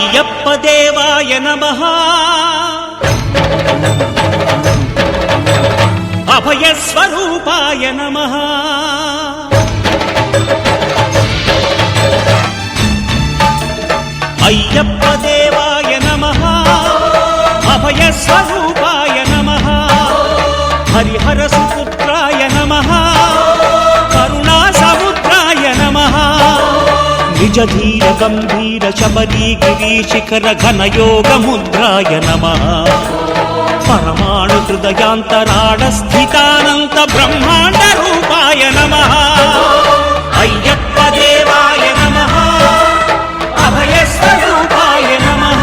అయ్యప్ప దేవాయ నమః అభయ స్వరూపాయ నమః అయ్యప్ప దేవాయ నమః అభయ స్వరూపాయ నమః హరిహర సుపుత్రాయ నమః కరుణా సముద్రాయ నమః నిజ ధీర గంభీర శబరీ గిరీ శిఖర ఘన యోగ ముద్రాయ నమః పరమాణు హృదయాంతరాళ స్థితానంత బ్రహ్మాండ రూపాయ నమః అయ్యప్ప దేవాయ నమః అభయ స్వరూపాయ నమః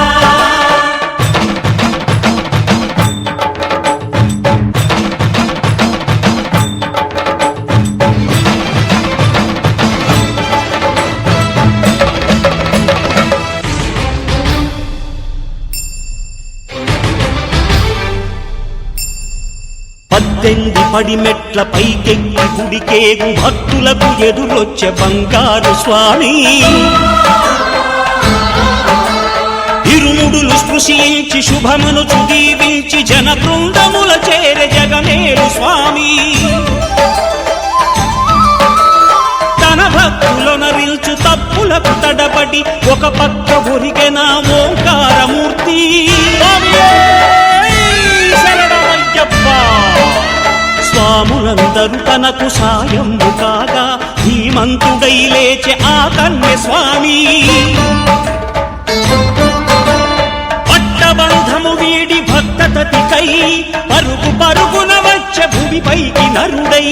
పద్దెనిమిది పడిమెట్ల పైకెక్కి గుడికేగు భక్తులకు ఎదురొచ్చే బంగారు స్వామి ఇరుముడులు స్పృశించి శుభమును చుదీవించి జన బృందముల చేరే జగమేలు స్వామి తన భక్తులొనరిల్చు తప్పులకు తడబడి ఒక పక్క ఒరిగెన ఓంకారమూర్తి స్వాములందరూ తనకు సాయము కాగా ధీమంతుడై లేచె ఆ కన్య స్వామి పట్టబంధము వీడి భక్తతతికై పరుగు పరుగున వచ్చే భూమిపైకి నరుడై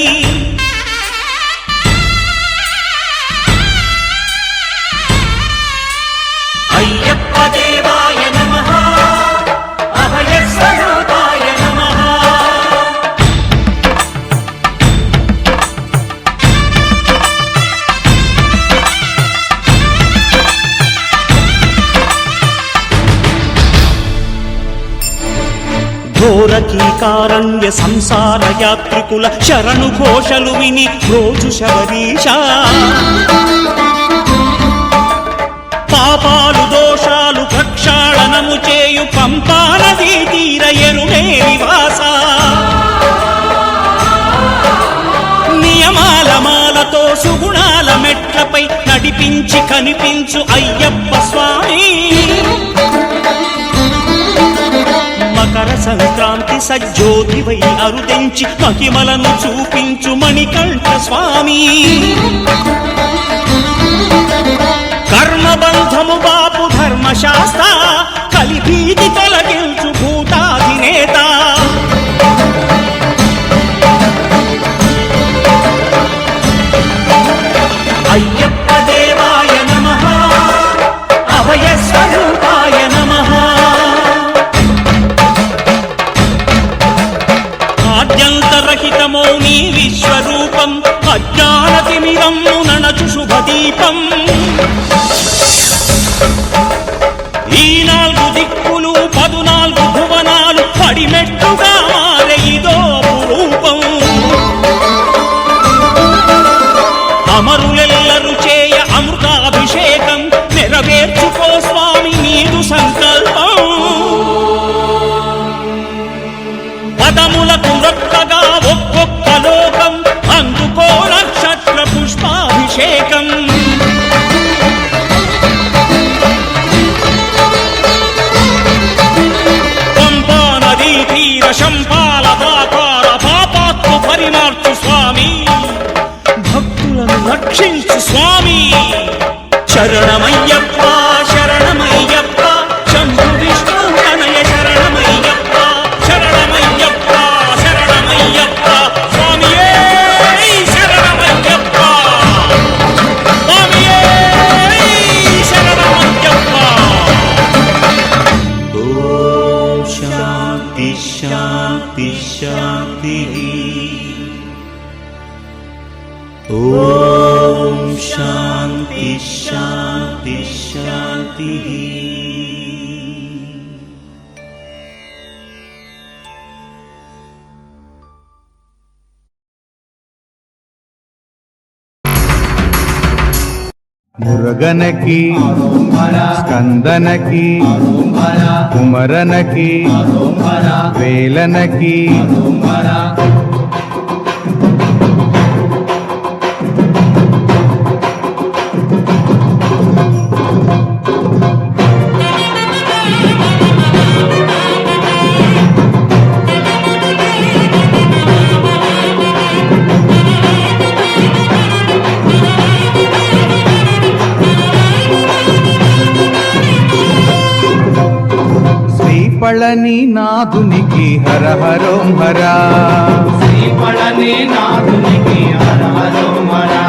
అయ్యప్ప దేవాయ నమః అభయ స్వరూపాయ నమః ఘోరకీకారణ్య సంసార యాత్రికుల శరణు ఘోషలు విని రోజు శబరీష పాపాలు దోషాలు ప్రక్షాళనము చేయు పంపానదీ తీర ఎరుడే నివాస నియమాల మాలతో సుగుణాల మెట్లపై నడిపించి కనిపించు అయ్యప్ప స్వామి మకర సంక్రాంతి సజ్జోతివై అరుదెంచి మహిమలను చూపించు మణికంఠ స్వామి కర్మబంధము బాపు ధర్మశాస్త్ర కలిభీతి తొలగించు భూతాధినేత అయ్యప్ప దేవాయ నమః అభయ స్వరూపాయ నమః ఆద్యంతరహితమో నీ విశ్వరూపం అజ్ఞానతిమిరము నణచు శుభదీపం ఈ నాలుగు దిక్కులు 14 భువనాలు పడిమెట్టుగా మారే ఇదో రూపం అమరులెల్లరు చేయ అమృతాభిషేకం నెరవేర్చుకో స్వామి నీదు సంకల్పం పదములకు రొక్కగా ఒక్కొక్క లోకం అందుకో నక్షత్ర పుష్పాభిషేకం పంపా నదీ తీర శంపాల దాకార పాపాత్ము పరిమార్చు స్వామి భక్తులను రక్షించు స్వామి శరణమయ్యప్ప శరణమయ్యప్ప శంభు విష్ణు తనయ శరణమయ్యప్ప శరణమయ్యప్ప శరణమయ్యప్ప స్వామియే శరణమయ్యప్ప స్వామియే శరణమయ్యప్ప ఓం శాంతి శాంతి శాంతి ఓం శాంతి శాంతి శాంతి మురగనకి స్కందనకి కుమరనకి వేలనకి పళని నాదునికి హర హరోం హరా శ్రీపళని నాథునికి హర హరోం హరా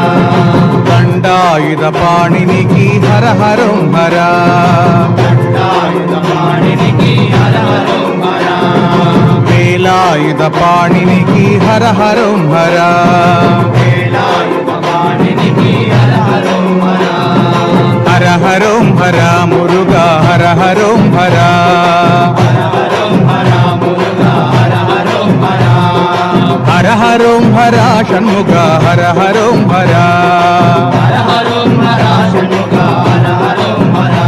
దండాయుధ పాణినికి హర హరోం హరా దండాయుధ పాణినికి హర హరోం హరా వేలాయుధ పాణినికి హర హరోం హరా వేలాయుధ పాణినికి హర హరోం హరా హర హరోం హరా మురుగా హర హరోం హరా హర హరోం హరా మురుగా హర హరోం హరా హర హరోం హరా షణ్ముఖ హర హరోం హరా హర హరోం హరా షణ్ముఖ హర హరోం హరా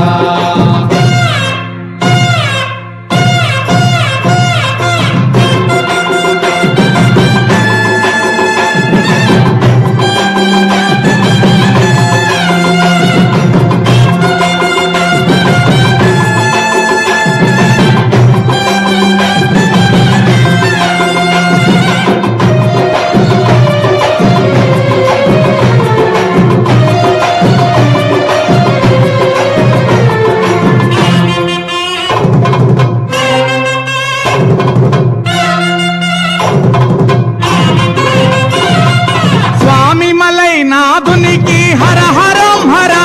స్వామి మలై నాదునికి హర హరోం హరా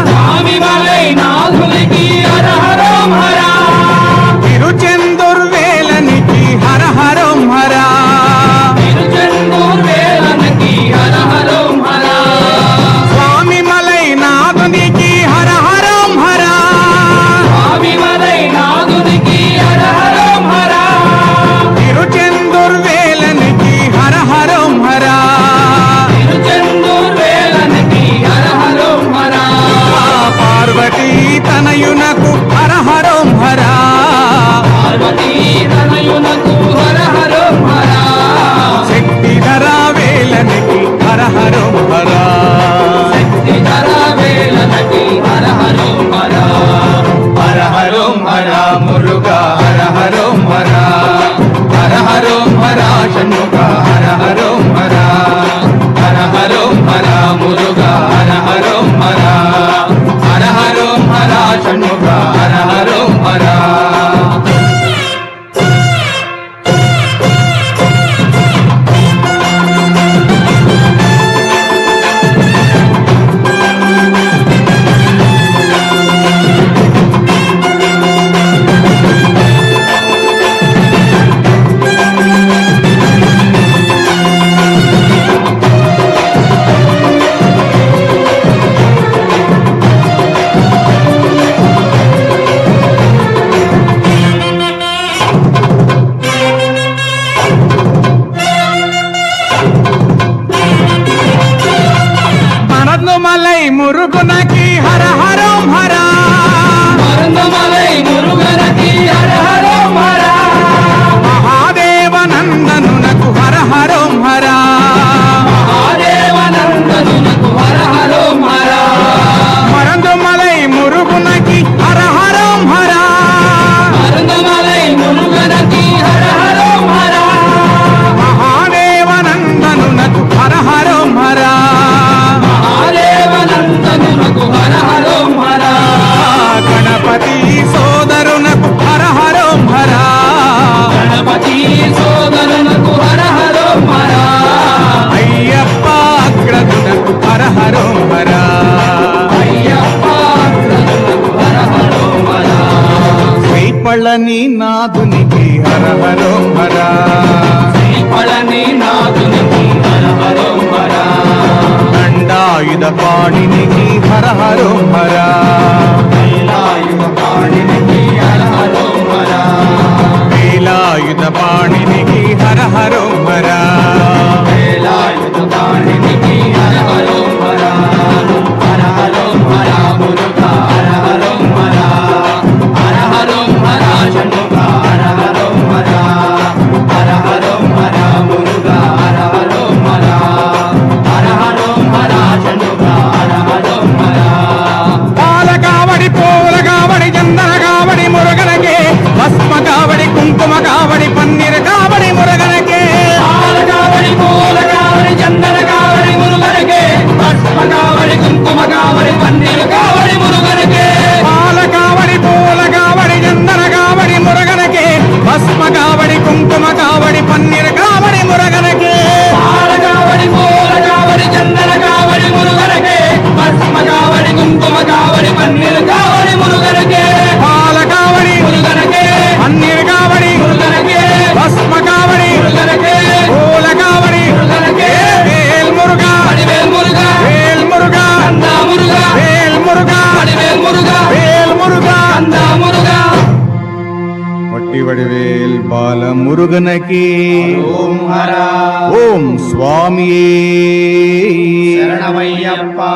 స్వామి మలై నాథునికి హర హరోం హరా తిరుచెందుర్వేలనికి హర హరోం హరా తిరుచెందూర్ వేలనకి హర హరోం హరా స్వామి మలై నాదునికి హర హరోం హరా స్వామి మలై నాథునికి హర హరోం హరా తిరుచెందుర్వేలనికి హర హరోం హరా తిరుచెందూర్ వేలనకి హర హరోం హరా పార్వతీ తనయునకు హర హరోం హరా పార్వతీ తనయునకు హర హరోం హరా శక్తిధరా వేలనికి హర హరోం హరా శక్తిధర వేలనకి హర హరోం హరా హర హరోం హరా మురుగా హర హరోం హరా హర హరోం హరా షణ్ముఖ హర హరోం హరా హర హరోం హరా మురుగా హర హరోం హరా హర హరోం హరా షణ్ముఖ హర హరోం హరా మరదుమలై మురుగునకి హర హరోం హరా మరుందమలై మురుగనకి హర హరోం హరా మహాదేవనందనునకు హర హరోం హరా మహాదేవనందనునకు హర హరోం హరా మరందుమలై మురుగునకి హర హరోం హరా మరుందమలై మురుగనకి హర హరోం హరా మహాదేవనందనునకు హర హరోం హరా మహాదేవనందనునకు హర హరోం హరా గణపతి సోదరునకు హర హరోం హరా గణపతి సోదరునకు హర హరోం హరా అయ్యప్ప అగ్రదునకు హర హరోం హరా అయ్యప్ప అగ్రదునకు హర హరోం హరా శ్రీపళని నాదునికి హర హరోం హరా శ్రీపళని నాథునికి హర హరోం హరా దండాయుధ పాణినికి హర హరోం హరా వేలాయుధ పాణినికి హర హరోం హరా వేలాయుధ పాణినికి హర హరోం హరా వేలాయుధ పాణినికి హర హరోం హరా హర திருவடிவேல் பாலமுருகனுக்கு ஓம் ஹரா ஓம் சுவாமியே சரணமையப்பா.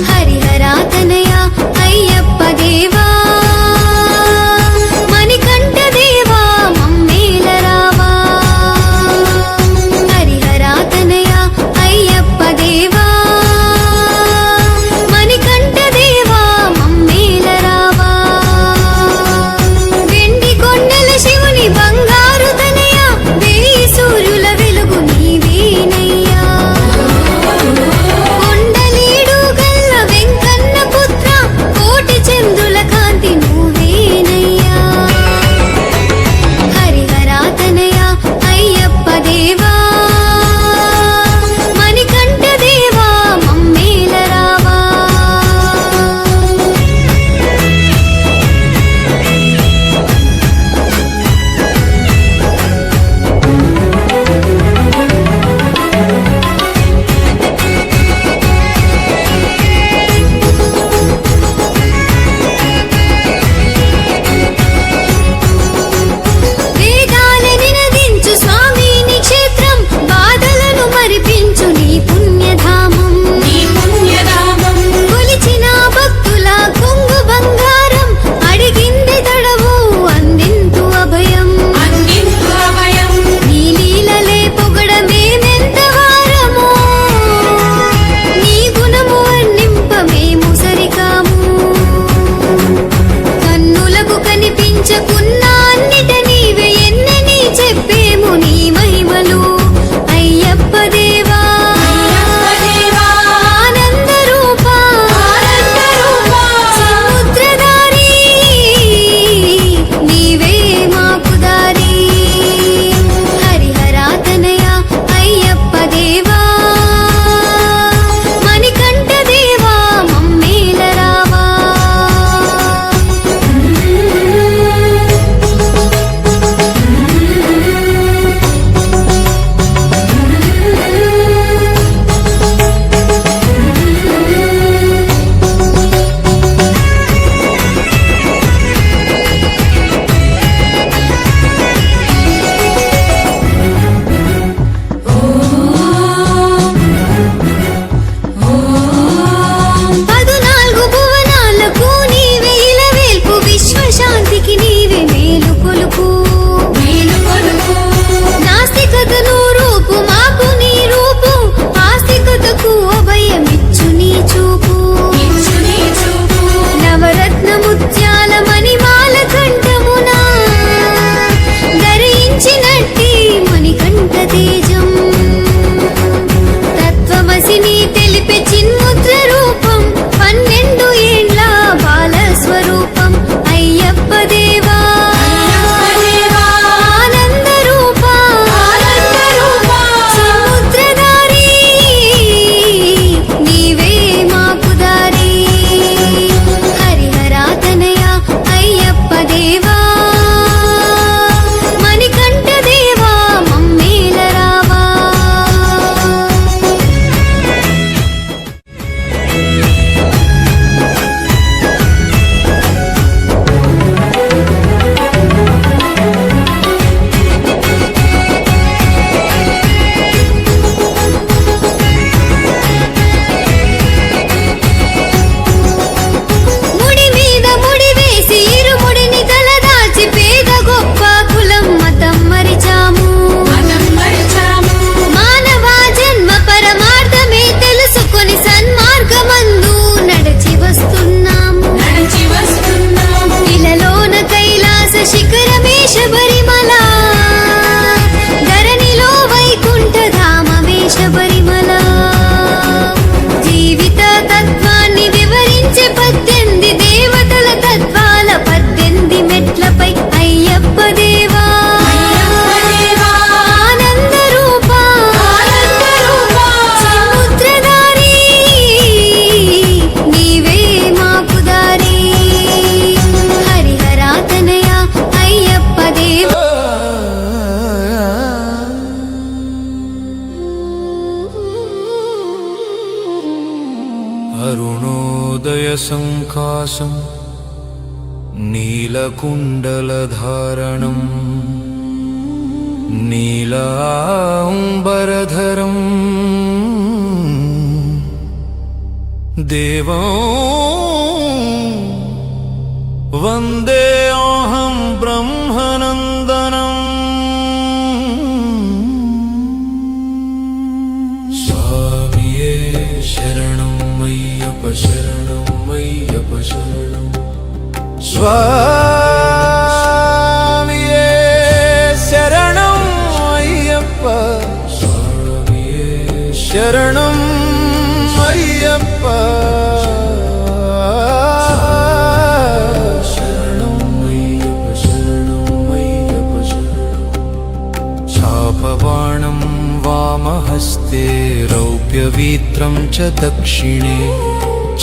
హరిహరాతనయా అయ్యప్ప దేవా మణికంఠ దేవా మమ్మేల రావా. హరిహరాతనయా అయ్యప్ప దేవా మణికంఠ దేవా మమ్మేల రావా. వెండి కొండల శివుని బంగారు తనయా వేయి సూర్యుల వెలుగు నీవేనయ్యా. కొండలీడు గల్ల వెంకన్న పుత్ర కోటి చంద్రుల కాంతి నువ్వేనయ్యా. హరిహరాతనయా అయ్యప్ప దేవా మణికంఠ దేవా మమ్మేల రావా. వేదాలని నదించు స్వామి నీ క్షేత్రం బాధలను మరిపించు నీ పుణ్యధామం. కొలిచిన భక్తుల కొంగు బంగారం అడిగింది తడవు అందింతు అభయం. నీ లీలలే పొగడ మేమెంత వారము నీ గుణము వర్ణింప మేము సరికాము. కన్నులకు కనిపించకున్నా అన్నిట నీవే ఎన్నని చెప్పేము నీ మహిమలు అయ్యప్ప దేవా. ఆనంద రూపా సముద్రధారి నీవే మాకు దారి. హరిహరాతనయా అయ్యప్ప దేవా మణికంఠ దేవా మమ్మేల రావా. పదునాలుగు భువనాలకు నీవే ఇలవేల్పు విశ్వశాంతికి నీవే మేలు కొలుపు. నాస్తికతను రూపు మాకు నీ రూపు ఆస్తికతకు అభయమిచ్చు నీ చూపు. నవరత్న ముత్యాల మణిమాల కంఠమున ధరించినట్టి మణికంఠ తేజం. తత్వమసిని తెలిపే చిన్ముద్ర రూపం 12 ఏండ్ల బాల స్వరూపం అయ్యప్ప దేవా. శ్రీనివాసం నీలకుండలధారణం నీలాంబరధరం దేవం వందేऽహం బ్రహ్మనందనం స్వామియే శరణం అయ్యప్ప శరణం అయ్యప్ప శరణం స్వామియే శరణం అయ్యప్ప స్వామియే శరణం అయ్యప్ప శరణం అయ్యప్ప శరణం అయ్యప్ప శరణం చాపబాణం వామహస్తే రౌప్యవీత్రం చ దక్షిణే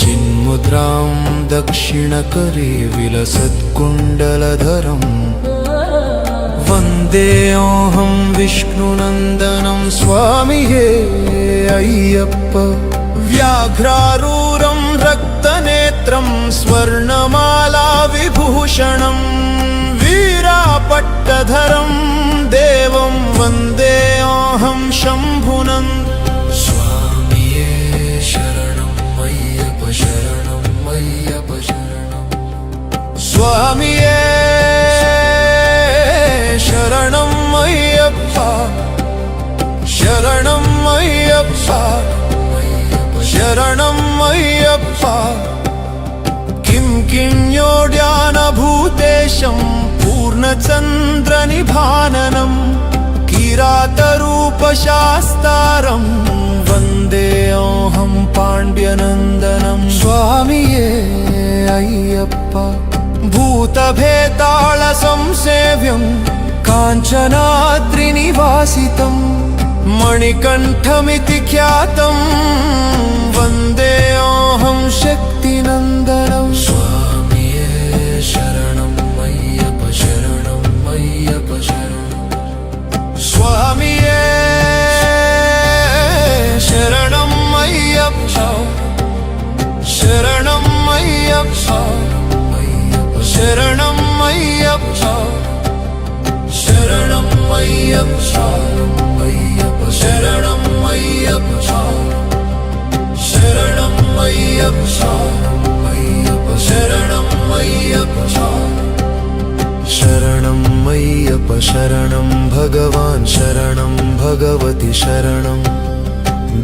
చిన్ముద్రాం దక్షిణకరే విలసత్కుండలధరం వందేऽహం విష్ణునందనం స్వామియే అయ్యప్ప వ్యాఘ్రారూరం రక్తనేత్రం స్వర్ణమాలా విభూషణం వీరాపట్టధరం దేవం వందేऽహం శంభునం స్వామియే శరణం అయ్యప్ప శరణం అయ్యప్ప శరణం స్వామియే శరణం అయ్యప్ప శరణం అయ్యప్ప శరణం అయ్యప్ప కిం కిణ్యోడ్యానభూతేశం పూర్ణచంద్రనిభాననం కిరాతరూపశాస్తారం వందేऽహం పాండ్యనందనం స్వామియే అయ్యప్ప భూతభేతాళ సంసేవ్యం కాంచనాద్రినివాసితం మణికంఠమితి ఖ్యాతం వందేऽహం శక్తినందనం స్వామియే శరణం అయ్యప్ప శరణం అయ్యప్ప శరణం స్వామియే శరణం అయ్యప్ప శరణం అయ్యప్ప శరణం అయ్యప్ప శరణం అయ్యప్ప శరణం అయ్యప్ప శరణం అయ్యప్ప శరణం అయ్యప్ప శరణం అయ్యప్ప శరణం భగవాన్ శరణం భగవతి శరణం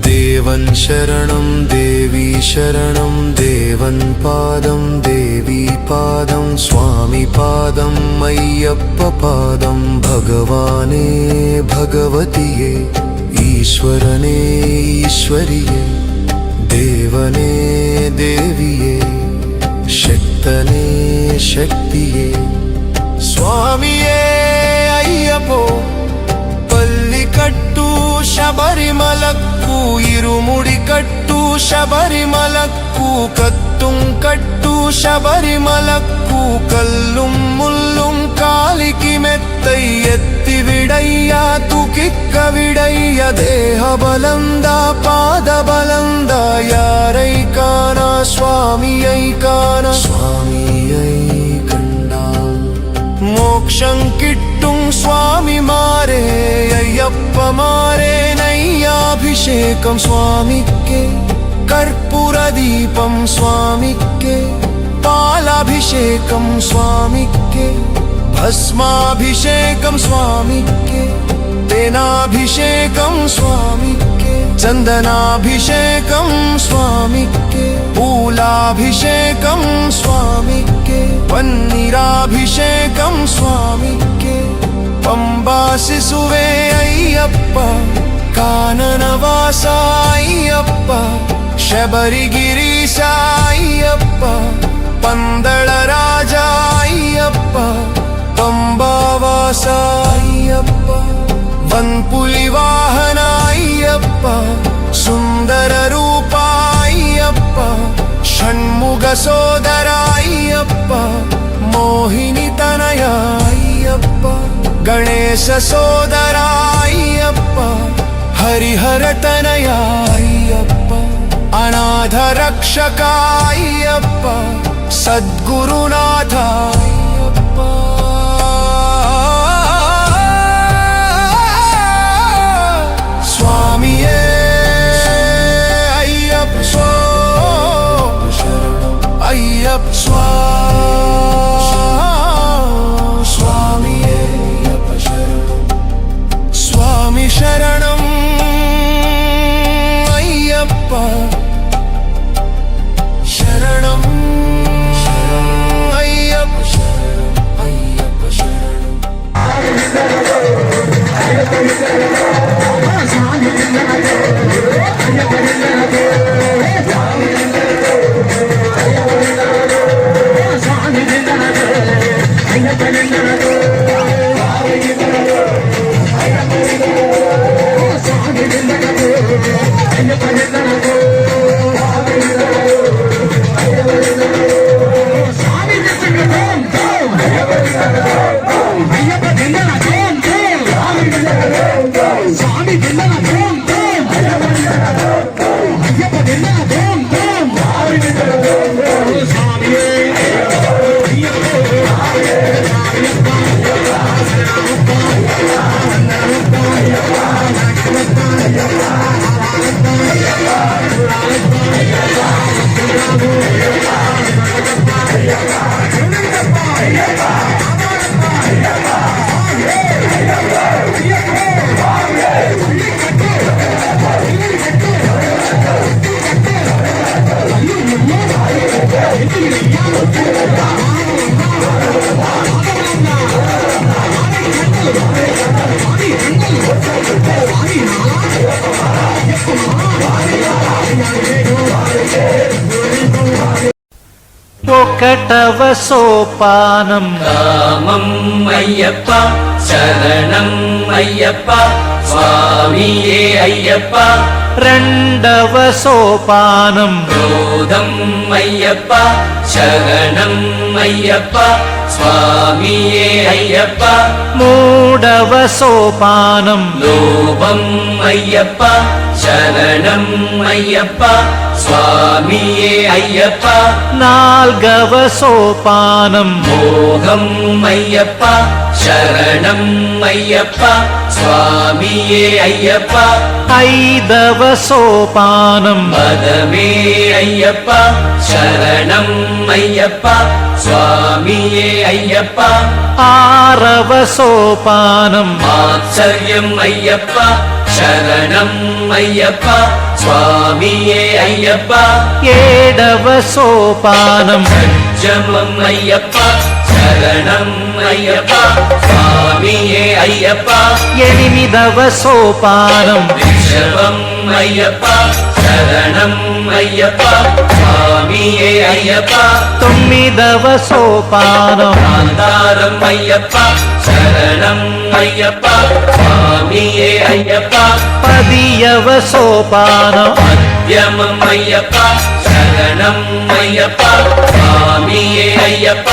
దేవన్ శరణం దేవీ శరణం దేవన్ పాదం దేవీ పాదం స్వామి పాదం అయ్యప్ప పాదం భగవానే భగవతియే ఈశ్వరనే ఈశ్వరియే దేవనే దేవియే శక్తనే శక్తియే స్వామియే అయ్యప్పో పల్లికట్టు శబరిమలక్కు ఇరుముడి కట్టు శబరిమలక్కు కత్తుం కట్టు శబరిమలక్కు కల్లుం ముల్లుం కాలికి మెత్తై ఎత్తి విడయ్యా తుకిక్క విడయ్య దేహ బలంద పాద బలంద యారై కాన స్వామి ఐకాన స్వామి ఐకండా మోక్షం కిట్టుం స్వామి మారే అయ్యప్ప మారే నయ్యాభిషేకం స్వామికే కర్పూర దీపం స్వామికే పాలాభిషేకం స్వామికే భస్మాభిషేకం స్వామికే తేనాభిషేకం స్వామికే చందనాభిషేకం స్వామికే పూలాభిషేకం స్వామికే పన్నీరాభిషేకం స్వామికే పంబా శిశువే అయ్యప్ప కాననవాస అయ్యప్ప శబరిగిరీశ అయ్యప్ప పందళ రాజా అయ్యప్ప పంబావాస అయ్యప్ప వన్పులి వాహన అయ్యప్ప సుందర రూప అయ్యప్ప షణ్ముగ సోదర అయ్యప్ప మోహిని తనయ అయ్యప్ప గణేశ సోదర అయ్యప్ప హరిహర తనయ అయ్యప్ప అనాథ రక్షక అయ్యప్ప సద్గురునాథ స్వామియే అయ్యప్ప అయ్యప్ప స్వామియే స్వామి శరణం అయ్యప్ప శరణం అయ్యప్ప అయ్యప్ప శరణం ఒకటవ సోపానం రామం అయ్యప్ప శరణం అయ్యప్ప స్వామియే అయ్యప్ప రెండవ సోపానం క్రోధం అయ్యప్ప శరణం అయ్యప్ప స్వామియే అయ్యప్ప మూడవ సోపానం లోభం అయ్యప్ప శరణం అయ్యప్ప స్వామియే అయ్యప్ప నాల్గవ సోపానం మోహం అయ్యప్ప శరణం అయ్యప్ప స్వామియే అయ్యప్ప ఐదవ సోపానం పదమే అయ్యప్ప శరణం అయ్యప్ప స్వామియే అయ్యప్ప ఆరవ సోపానం మాత్సర్యం అయ్యప్ప శరణం అయ్యప్ప స్వామియే అయ్యప్ప ఏడవ సోపానం సత్యమం అయ్యప్ప శరణం అయ్యప్ప స్వామియే అయ్యప్ప ఎనిమిదవ సోపానం విషవం అయ్యప్ప శరణం అయ్యప్ప స్వామియే అయ్యప్ప తొమ్మిదవ సోపానం కాంతారం అయ్యప్ప శరణం అయ్యప్ప స్వామియే అయ్యప్ప పదియవ సోపానం మధ్యమం అయ్యప్ప శరణం అయ్యప్ప స్వామియే అయ్యప్ప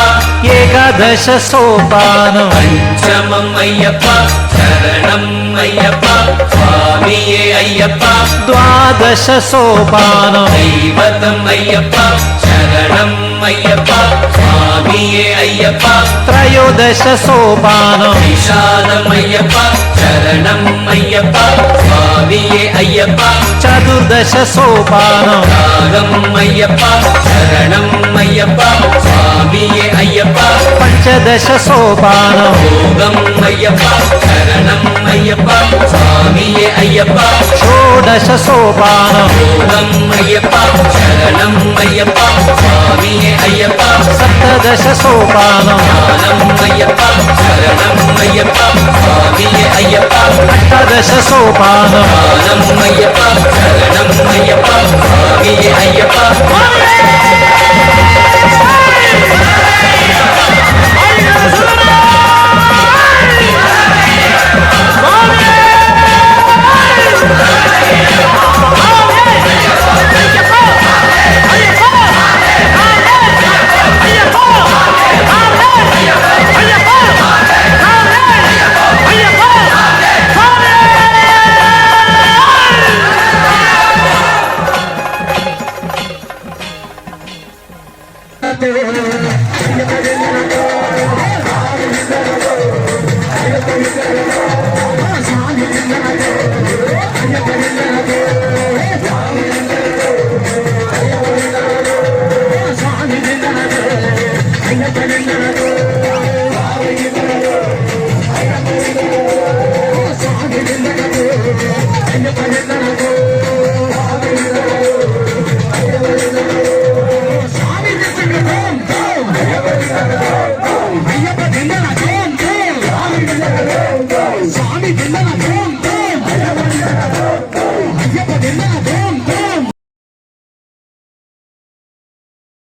ఏకాదశ సోపానం పంచమం అయ్యప్ప శరణం అయ్యప్ప స్వామియే అయ్యప్ప ద్వాదశ సోపానం దైవతం అయ్యప్ప శరణం అయ్యప్ప స్వామియే అయ్యప్ప త్రయోదశ సోపానం విషాదం అయ్యప్ప శరణం అయ్యప్ప స్వామియే అయ్యప్ప చతుర్దశ సోపానం రాగం అయ్యప్ప శరణం అయ్యప్ప స్వామియే అయ్యప్ప పంచదశ సోపానం భోగం అయ్యప్ప శరణం అయ్యప్ప స్వామియే అయ్యప్ప షోడశ సోపానం భోగం అయ్యప్ప శరణం అయ్యప్ప స్వామియే అయ్యప్ప సప్తదశ సోపానం జ్ఞానం అయ్యప్ప శరణం అయ్యప్ప స్వామియే అయ్యప్ప అష్టాదశ సోపానం జ్ఞానం అయ్యప్ప శరణం అయ్యప్ప స్వామియే అయ్యప్ప అయ్యప్ప అయ్యప్ప